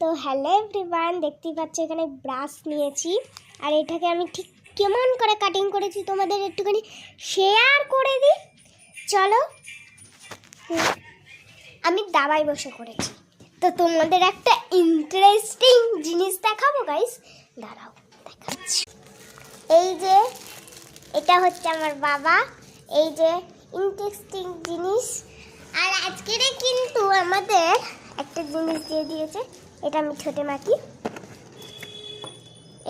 তো hello everyone, দেখতেই পাচ্ছ এখানে ব্রাশ নিয়েছি আর এটাকে আমি ঠিক কেমন করে কাটিং করেছি তোমাদের একটুখানি শেয়ার করে দিই। চলো, আমি দাবায় বসে করেছি, তো তোমাদের একটা ইন্টারেস্টিং জিনিস দেখাবো গাইস। দাঁড়াও, দেখাচ্ছি। এই যে এটা হচ্ছে আমার বাবা, এই যে ইন্টারেস্টিং জিনিস। আর আজকের কিন্তু আমাদের একটা জিনিস দিয়ে দিয়েছে, এটা আমি ঠোঁটে মাখি।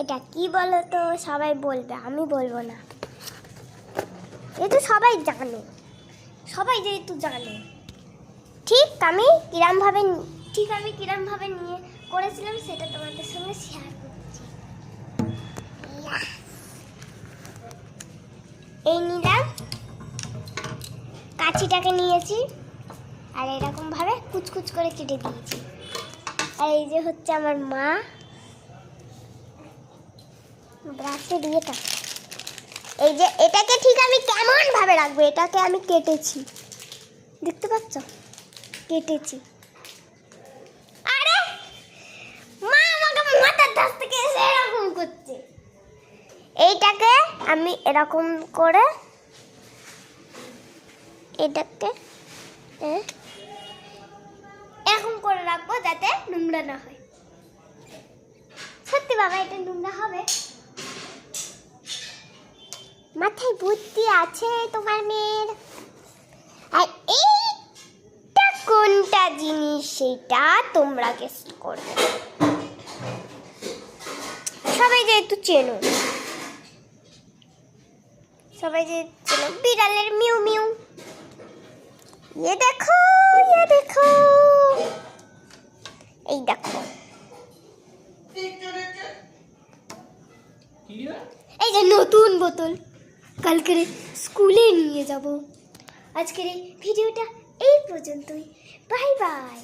এটা কি বলো তো? সবাই বলবে, আমি বলবো না। এটা সবাই জানে, সবাই যেহেতু জানে। ঠিক আমি কিরমভাবে নিয়ে করেছিলাম সেটা তোমাদের সঙ্গে শেয়ার করছি। এই নিলাম, কাঁচিটাকে নিয়েছি আর এরকম ভাবে কুচকুচ করে কেটে দিয়েছি। আর এই যে হচ্ছে আমার মা ব্রাশে দিয়ে কাটছে। এই যে এটাকে ঠিক আমি কেমন ভাবে রাখবো, এটাকে আমি কেটেছি, দেখতে পাচ্ছ? কেটেছি। আরে মা আমাকে মাথার ধার থেকে এসে এরকম করছে। এইটাকে আমি এরকম করে এটাকে এরকম করে রাখবো যাতে নোংরা না হয়। সত্যি বাবা, এটা নোংরা হবে? মাথায় বুদ্ধি আছে তোমার মেয়ের। আর এইটা কোনটা জিনিস সেটা তোমরা গেস করবে। সবাই যেহেতু চেনো, বিড়ালের মিউ মিউ। ये देखो, এই দেখো, এই যে নতুন বোতল, কালকে স্কুলে নিয়ে যাব। আজকের এই ভিডিওটা এই পর্যন্তই। Bye bye.